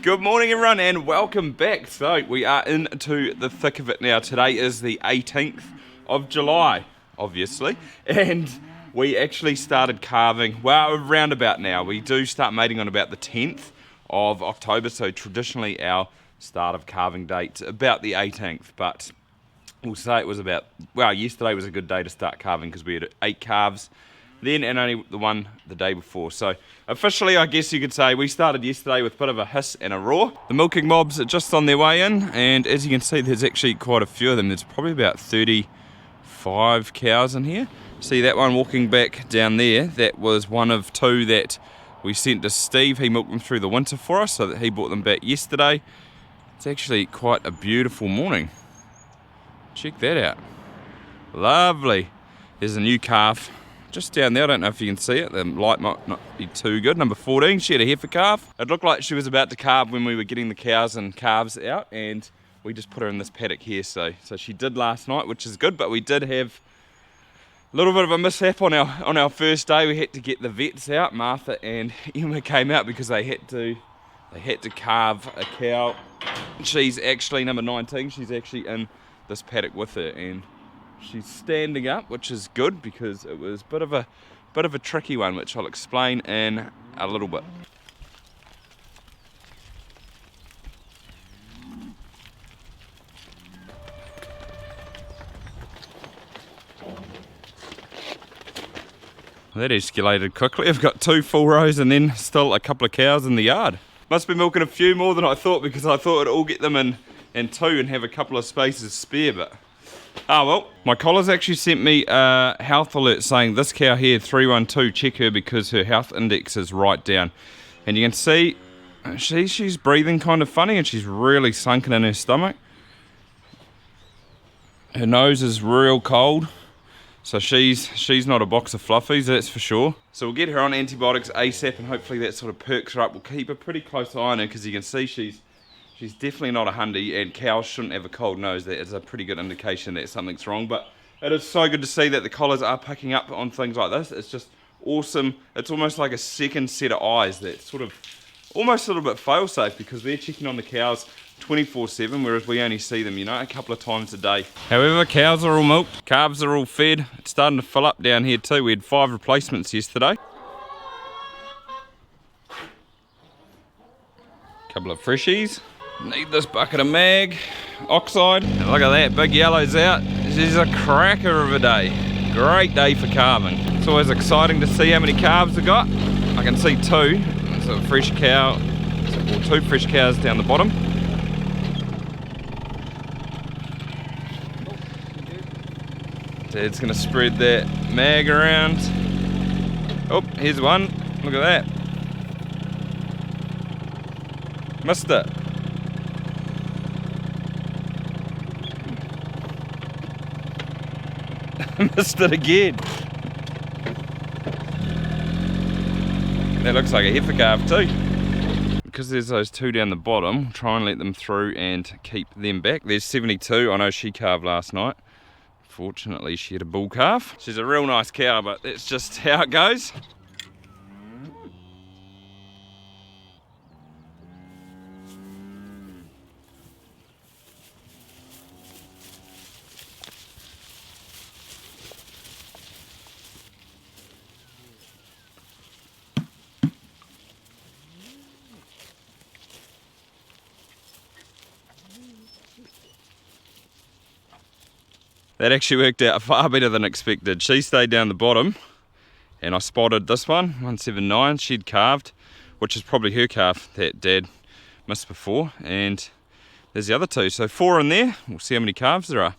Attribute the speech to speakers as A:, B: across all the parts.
A: Good morning everyone and welcome back. So we are into the thick of it now. Today is the 18th of July, obviously, and we actually started calving, well, around about now. We do start mating on about the 10th of October, so traditionally our start of calving date's about the 18th, but we'll say it was about, well, yesterday was a good day to start calving because we had 8 calves then and only the one the day before. So officially, I guess you could say we started yesterday with a bit of a hiss and a roar. The milking mobs are just on their way in, and as you can see, there's actually quite a few of them. There's probably about 35 cows in here. See that one walking back down there? That was one of 2 that we sent to Steve. He milked them through the winter for us, so that he brought them back yesterday. It's actually quite a beautiful morning. Check that out. Lovely. There's a new calf just down there. I don't know if you can see it. The light might not be too good. Number 14, she had a heifer calf. It looked like she was about to calve when we were getting the cows and calves out, and we just put her in this paddock here. So she did last night, which is good, but we did have a little bit of a mishap on our first day. We had to get the vets out. Martha and Emma came out because they had to calve a cow. She's actually number 19. She's actually in this paddock with her, and she's standing up, which is good because it was a bit of a tricky one, which I'll explain in a little bit. That escalated quickly. I've got 2 full rows and then still a couple of cows in the yard. Must be milking a few more than I thought because I thought I'd all get them in 2 and have a couple of spaces spare, but oh well. My collar's actually sent me a health alert saying this cow here, 312, check her because her health index is right down. And you can see she's breathing kind of funny and she's really sunken in her stomach. Her nose is real cold. So she's not a box of fluffies, that's for sure. So we'll get her on antibiotics ASAP and hopefully that sort of perks her up. We'll keep a pretty close eye on her because you can see she's definitely not a hundy, and cows shouldn't have a cold nose. That is a pretty good indication that something's wrong. But it is so good to see that the collars are picking up on things like this. It's just awesome. It's almost like a second set of eyes that sort of almost a little bit fail-safe because they're checking on the cows 24/7, whereas we only see them, a couple of times a day. However, cows are all milked, calves are all fed. It's starting to fill up down here too. We had 5 replacements yesterday. Couple of freshies. Need this bucket of mag, oxide. And look at that, big yellow's out. This is a cracker of a day. Great day for calving. It's always exciting to see how many calves I got. I can see 2. There's a fresh cow, or 2 fresh cows down the bottom. Dad's gonna spread that mag around. Oh, here's one. Look at that. Missed it. Missed it again. That looks like a heifer calf too. Because there's those 2 down the bottom, try and let them through and keep them back. There's 72. I know she calved last night. Fortunately, she had a bull calf. She's a real nice cow, but that's just how it goes. That actually worked out far better than expected. She stayed down the bottom and I spotted this one, 179. She'd calved, which is probably her calf that Dad missed before. And there's the other 2, so 4 in there. We'll see how many calves there are.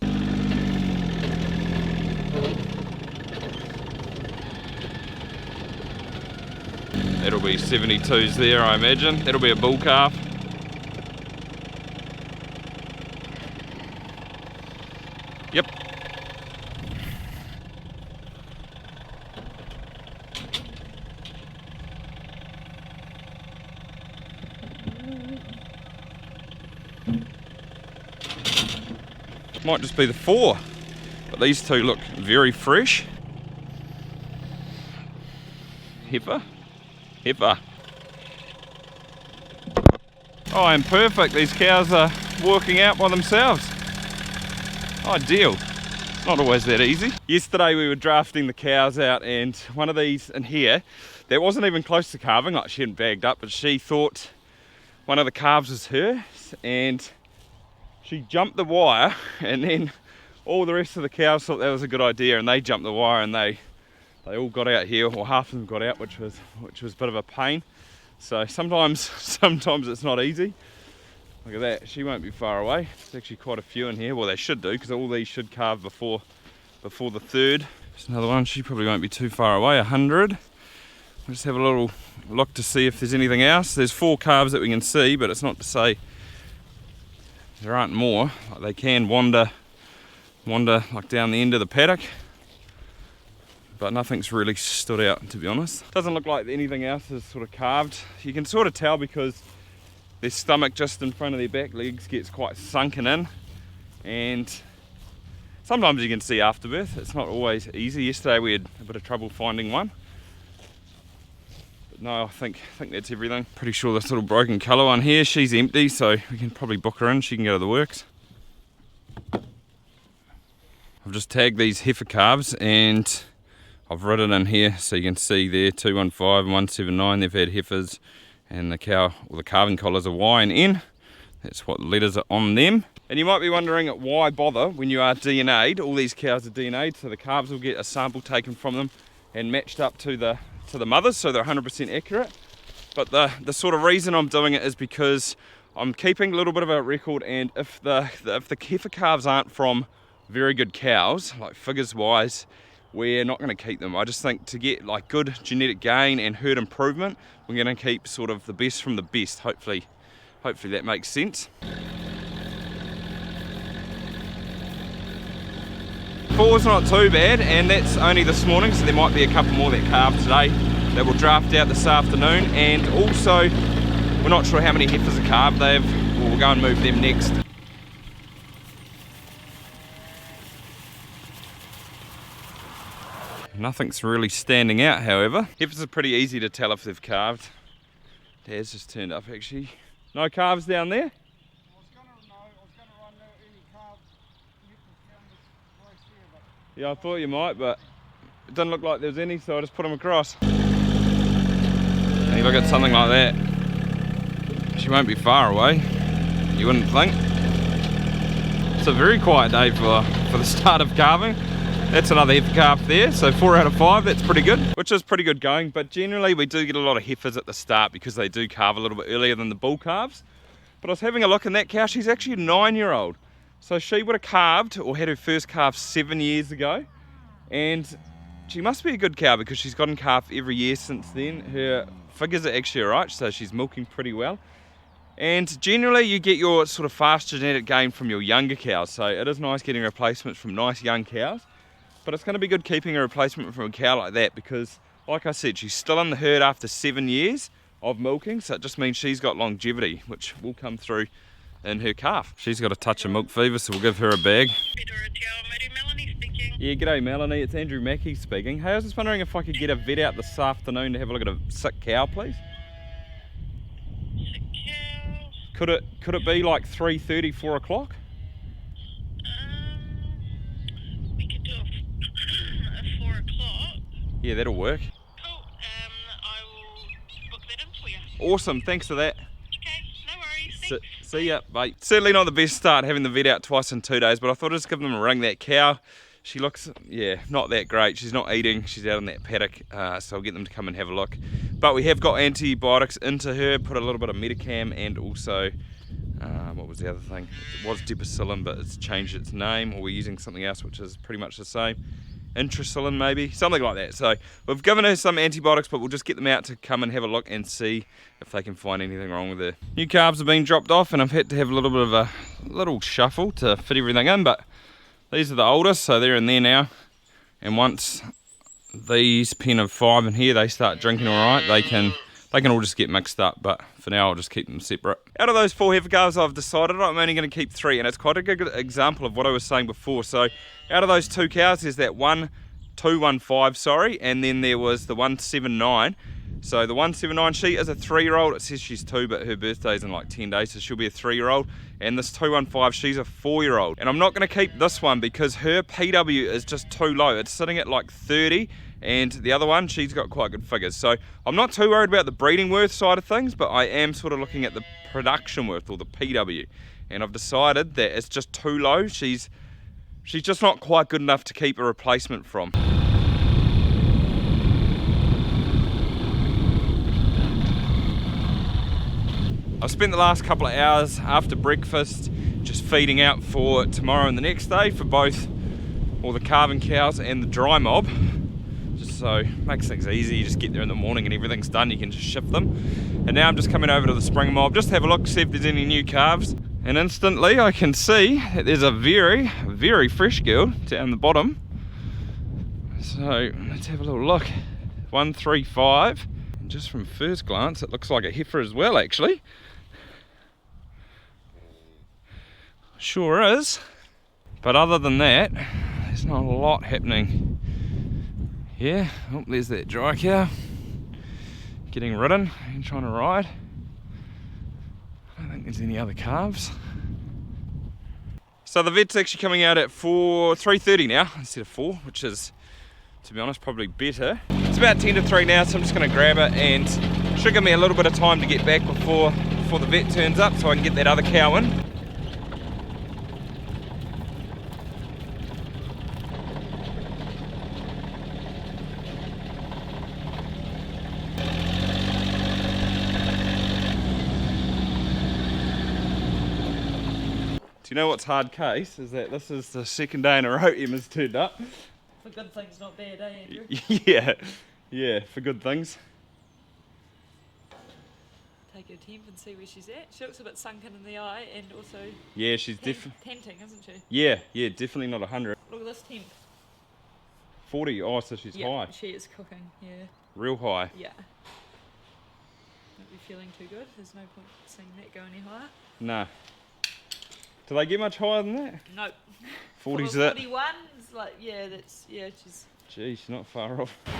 A: That'll be 72s there, I imagine. That'll be a bull calf. Yep. Might just be the 4, but these 2 look very fresh. Heifer. Oh, and perfect. These cows are working out by themselves. Ideal. Not always that easy. Yesterday we were drafting the cows out, and one of these in here that wasn't even close to calving, like she hadn't bagged up, but she thought one of the calves was hers, and she jumped the wire, and then all the rest of the cows thought that was a good idea, and they jumped the wire, and they all got out here, or half of them got out, which was a bit of a pain. So sometimes it's not easy. Look at that, she won't be far away. There's actually quite a few in here. Well, they should do, because all these should calve before the third. There's another one, she probably won't be too far away, 100. We'll just have a little look to see if there's anything else. There's 4 calves that we can see, but it's not to say there aren't more. Like, they can wander like down the end of the paddock, but nothing's really stood out, to be honest. Doesn't look like anything else is sort of calved. You can sort of tell because their stomach just in front of their back legs gets quite sunken in, and sometimes you can see afterbirth. It's not always easy. Yesterday we had a bit of trouble finding one, but no, I think that's everything. Pretty sure this little broken colour one here, she's empty, so we can probably book her in. She can go to the works. I've just tagged these heifer calves, and I've written in here so you can see there 215 and 179. They've had heifers, and the calving collars are Y and N. That's what letters are on them. And you might be wondering why bother when you are DNA'd. All these cows are DNA'd, so the calves will get a sample taken from them and matched up to the mothers, so they're 100% accurate. But the sort of reason I'm doing it is because I'm keeping a little bit of a record, and if the heifer calves aren't from very good cows, like figures wise, we're not going to keep them. I just think to get like good genetic gain and herd improvement, we're going to keep sort of the best from the best. Hopefully that makes sense. 4's not too bad, and that's only this morning, so there might be a couple more that calve today that will draft out this afternoon. And also, we're not sure how many heifers are calved. We'll go and move them next. Nothing's really standing out, however. Heifers are pretty easy to tell if they've calved. Dad's just turned up, actually. No calves down there? I was going to run any calves down this place here, but... Yeah, I thought you might, but it doesn't look like there's any, so I just put them across. And you look at something like that. She won't be far away, you wouldn't think. It's a very quiet day for the start of calving. That's another heifer calf there, so 4 out of 5, that's pretty good, which is pretty good going. But generally we do get a lot of heifers at the start because they do calve a little bit earlier than the bull calves. But I was having a look, and that cow, she's actually a 9-year-old. So she would have calved, or had her first calf 7 years ago. And she must be a good cow because she's gotten calf every year since then. Her figures are actually alright, so she's milking pretty well. And generally you get your sort of fast genetic gain from your younger cows. So it is nice getting replacements from nice young cows. But it's going to be good keeping a replacement from a cow like that because, like I said, she's still in the herd after 7 years of milking, so it just means she's got longevity, which will come through in her calf. She's got a touch of milk fever, so we'll give her a bag.
B: Melanie speaking.
A: Yeah, g'day Melanie, it's Andrew Mackey speaking. Hey, I was just wondering if I could get a vet out this afternoon to have a look at a sick cow, please.
B: Sick cow?
A: Could it be like 3:30, 4 o'clock?
B: We could do a 4 o'clock.
A: Yeah, that'll work.
B: Cool. I will book that in for you.
A: Awesome, thanks for that.
B: Okay, no worries. Thanks.
A: See ya, bye. Certainly not the best start having the vet out twice in 2 days, but I thought I'd just give them a ring. That cow, she looks, yeah, not that great. She's not eating, she's out in that paddock, so I'll get them to come and have a look. But we have got antibiotics into her, put a little bit of Metacam, and also, what was the other thing? It was Depasilin, but it's changed its name, or we're using something else which is pretty much the same. Intrasilin maybe, something like that. So we've given her some antibiotics, but we'll just get them out to come and have a look and see if they can find anything wrong with her. New calves have been dropped off, and I've had to have a little bit of a little shuffle to fit everything in, but these are the oldest, so they're in there now. And once these pen of 5 in here, they start drinking all right, they can all just get mixed up, but for now I'll just keep them separate. Out of those 4 heifer calves, I've decided I'm only going to keep 3, and it's quite a good example of what I was saying before. So out of those 2 cows, there's that 215, sorry, and then there was the 179. So the 179, she is a 3-year-old. It says she's 2, but her birthday's in like 10 days, so she'll be a 3-year-old. And this 215, she's a 4-year-old. And I'm not going to keep this one because her PW is just too low. It's sitting at like 30, and the other one, she's got quite good figures. So I'm not too worried about the breeding worth side of things, but I am sort of looking at the production worth, or the PW. And I've decided that it's just too low. She's just not quite good enough to keep a replacement from. I've spent the last couple of hours after breakfast just feeding out for tomorrow and the next day for both all the calving cows and the dry mob. Just so it makes things easy. You just get there in the morning and everything's done, you can just shift them. And now I'm just coming over to the spring mob just to have a look, see if there's any new calves. And instantly I can see that there's a very, very fresh girl down the bottom. So let's have a little look. 135. And just from first glance, it looks like a heifer as well, actually. Sure is. But other than that, there's not a lot happening. Yeah, oh, there's that dry cow. Getting ridden and trying to ride. I don't think there's any other calves. So the vet's actually coming out at 3:30 now instead of 4, which is, to be honest, probably better. It's about 10 to 3 now, so I'm just going to grab it, and should give me a little bit of time to get back before the vet turns up so I can get that other cow in. You know what's hard case is that this is the second day in a row Emma's turned up.
C: For good things, not bad, eh, Andrew?
A: Yeah, for good things.
C: Take her temp and see where she's at. She looks a bit sunken in the eye, and also
A: Yeah, she's definitely
C: panting, isn't she?
A: Yeah, definitely not 100.
C: Look at this temp.
A: 40. Oh, so she's high.
C: She is cooking. Yeah.
A: Real high.
C: Yeah. Won't be feeling too good. There's no point seeing that go any higher.
A: Nah. Do they get much higher than that?
C: Nope.
A: 40's it.
C: 41's like, she's...
A: Gee, she's not far off.
C: Yeah,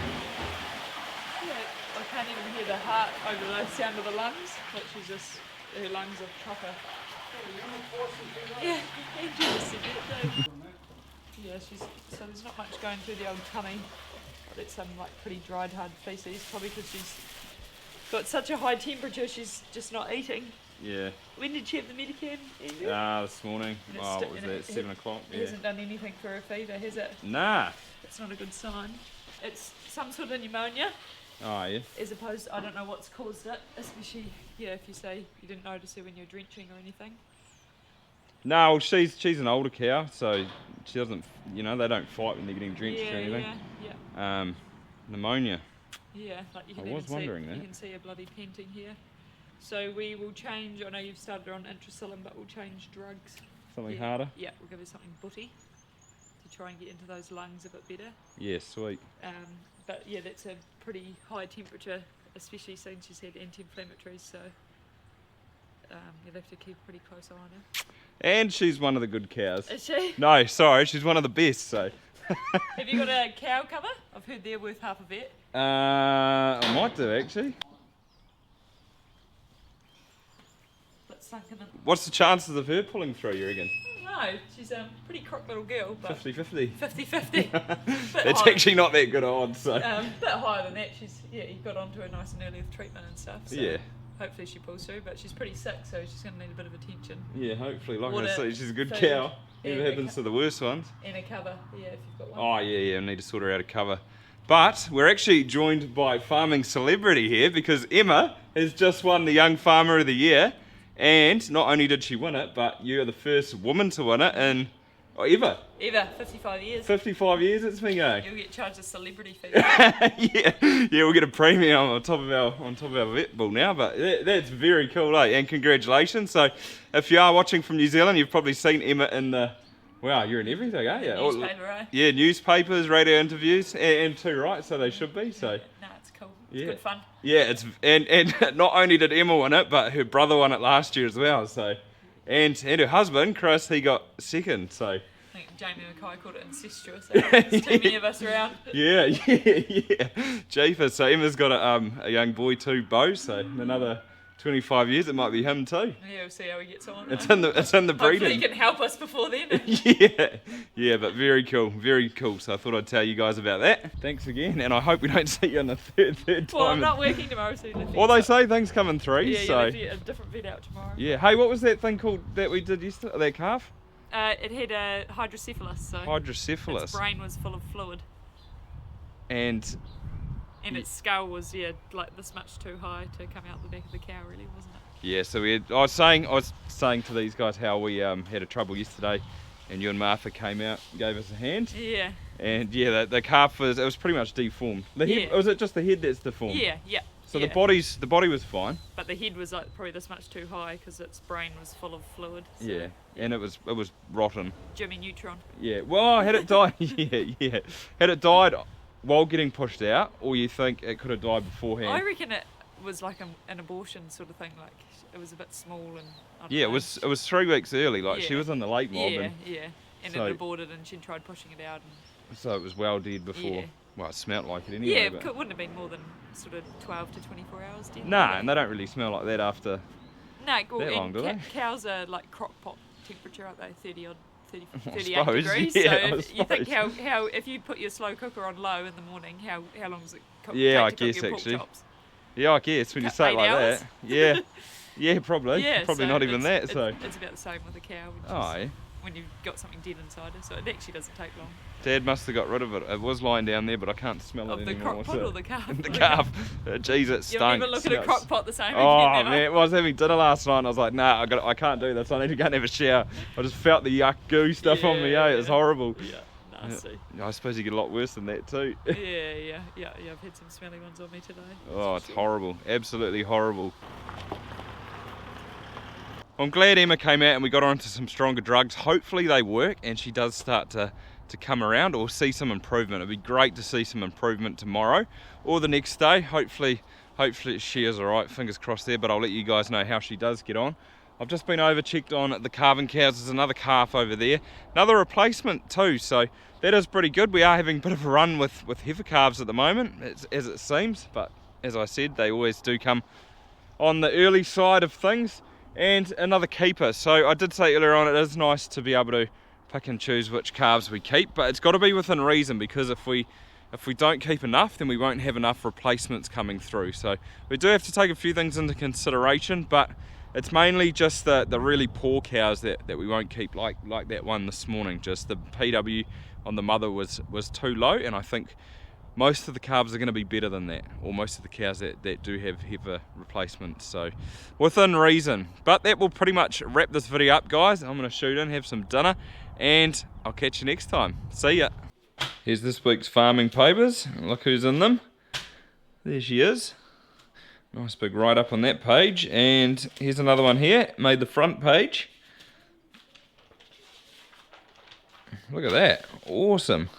C: I can't even hear the heart over the sound of the lungs, but she's just, her lungs are proper. Yeah, Andrew said that, yeah, so there's not much going through the old tummy. But it's some like pretty dried hard feces, probably because she's got such a high temperature she's just not eating.
A: Yeah.
C: When did she have the Medicam, Andrew?
A: This morning. Oh, what was that, 7 o'clock?
C: It hasn't done anything for her fever, has it?
A: Nah.
C: It's not a good sign. It's some sort of pneumonia.
A: Oh, yeah.
C: As opposed to, I don't know what's caused it, especially, if you say you didn't notice her when you're drenching or anything.
A: No, well, she's an older cow, so she doesn't, they don't fight when they're getting drenched or anything.
C: Yeah.
A: Pneumonia.
C: Yeah, like you can
A: I was wondering that.
C: You can see a bloody panting here. So we will change, I know you've started her on intracillin, but we'll change drugs.
A: Something harder?
C: Yeah, we'll give her something butty to try and get into those lungs a bit better.
A: Yeah, sweet.
C: But yeah, that's a pretty high temperature, especially since she's had anti-inflammatories, so you'll have to keep a pretty close eye on her.
A: And she's one of the good cows.
C: Is she?
A: No, sorry, she's one of the best, so.
C: Have you got a cow cover? I've heard they're worth half a vet.
A: I might do, actually. What's the chances of her pulling through, you reckon?
C: No, she's a pretty crook little girl, but
A: 50-50.
C: 50-50.
A: It's actually not that good odds, so.
C: A bit higher than that. You got onto her nice and early with treatment and stuff. So
A: yeah.
C: Hopefully she pulls through, but she's pretty sick, so she's going to need a bit of attention.
A: Yeah, hopefully. Like
C: Water,
A: I say, she's a good
C: food,
A: cow. Never happens to the worst ones.
C: And a cover, if you've got one.
A: Oh, yeah, I need to sort her out a cover. But we're actually joined by farming celebrity here because Emma has just won the Young Farmer of the Year. And not only did she win it, but you're the first woman to win it in ever.
C: Ever, 55 years.
A: 55 years it's been going.
C: You'll get charged a celebrity fee.
A: yeah, we'll get a premium on top of our vet bill now. But that's very cool, eh? And congratulations. So, if you are watching from New Zealand, you've probably seen Emma in the. Wow, you're in everything, aren't you?
C: Newspaper, eh?
A: Yeah, newspapers, radio interviews, and too, right? So they should be. So.
C: No, it's cool. It's good fun.
A: Yeah, it's and not only did Emma win it, but her brother won it last year as well. So, and her husband Chris, he got second. So,
C: think Jamie Mackay called it incestuous. There's too many of us around.
A: Yeah. Jeepers. So Emma's got a young boy too, Bo. So in another 25 years, it might be him too.
C: Yeah, we'll see how he gets on.
A: It's in the breeding.
C: Hopefully he can help us before then.
A: Yeah, but very cool. So I thought I'd tell you guys about that. Thanks again, and I hope we don't see you on the third time.
C: Well, I'm not working tomorrow, so
A: Well, they say things come in threes,
C: yeah,
A: so...
C: you'll have to get a different vet out tomorrow.
A: Yeah, hey, what was that thing called that we did yesterday, that calf?
C: It had hydrocephalus, so
A: Hydrocephalus.
C: its brain was full of fluid.
A: And
C: its skull was, like this much too high to come out the back of the cow, really, wasn't it?
A: yeah, so I was saying to these guys how we had a trouble yesterday, and you and Martha came out and gave us a hand.
C: Yeah.
A: And yeah, the calf was pretty much deformed. The head,
C: Yeah.
A: was it just the head that's deformed?
C: Yeah.
A: So
C: yeah.
A: the body was fine.
C: But the head was like probably this much too high because its brain was full of fluid. So
A: Yeah, and it was rotten.
C: Jimmy Neutron.
A: Yeah, well, had it died, yeah, had it died while getting pushed out, or you think it could have died beforehand?
C: I reckon it was like an abortion sort of thing. Like it was a bit small and. I don't
A: Yeah,
C: know.
A: it was 3 weeks early. Like she
C: Yeah.
A: was in the late mob,
C: Yeah. And
A: so-
C: it aborted, and she tried pushing it out. And
A: so it was well dead before.
C: Yeah.
A: Well, it smelt like it
C: yeah,
A: anyway.
C: it
A: but...
C: wouldn't have been more than sort of 12 to 24 hours dead.
A: Nah, and they don't really smell like that after.
C: No, well,
A: that long,
C: and
A: do they?
C: cows are like crock pot temperature, aren't they? 38
A: suppose,
C: degrees.
A: yeah,
C: So
A: I
C: you think
A: suppose.
C: how if you put your slow cooker on low in the morning, how long does it
A: Yeah,
C: take
A: I
C: to
A: guess,
C: cook your
A: actually.
C: pork chops?
A: Yeah, I guess when you
C: Cut
A: say it
C: 8
A: like
C: hours?
A: that. Yeah, yeah, probably.
C: Yeah,
A: Probably
C: so
A: not even that. So.
C: it's about the same with a cow. Which
A: Oh,
C: is
A: yeah.
C: when you've got something dead inside it, so it actually doesn't take long.
A: Dad must have got rid of it. It was lying down there, but I can't smell
C: Of
A: it
C: the
A: anymore.
C: crock pot or the calf?
A: The calf. Jeez, it stunk.
C: You'll never look at a
A: Smells-
C: crock pot the same
A: Oh
C: again.
A: man, well, I was having dinner last night and I was like, nah, I can't do this. I need to go and have a shower. I just felt the yuck goo stuff on me. It was horrible.
C: Yeah, nasty.
A: I suppose you get a lot worse than that too.
C: Yeah. I've had some smelly ones on me today.
A: Oh, it's horrible. Absolutely horrible. I'm glad Emma came out and we got her onto some stronger drugs. Hopefully they work and she does start to come around or see some improvement. It'd be great to see some improvement tomorrow or the next day. Hopefully she is alright. Fingers crossed there, but I'll let you guys know how she does get on. I've just been over, checked on the calving cows. There's another calf over there. Another replacement too, so that is pretty good. We are having a bit of a run with heifer calves at the moment, as it seems, but as I said, they always do come on the early side of things. And another keeper. So I did say earlier on, it is nice to be able to pick and choose which calves we keep, but it's got to be within reason, because if we don't keep enough, then we won't have enough replacements coming through. So we do have to take a few things into consideration, but it's mainly just the really poor cows that we won't keep, like that one this morning. Just the PW on the mother was too low, and I think most of the calves are going to be better than that, or most of the cows that do have heifer replacements, so within reason. But that will pretty much wrap this video up, guys. I'm going to shoot in, have some dinner, and I'll catch you next time. See ya. Here's this week's farming papers. Look who's in them. There she is. Nice big write-up on that page. And here's another one here. Made the front page. Look at that. Awesome.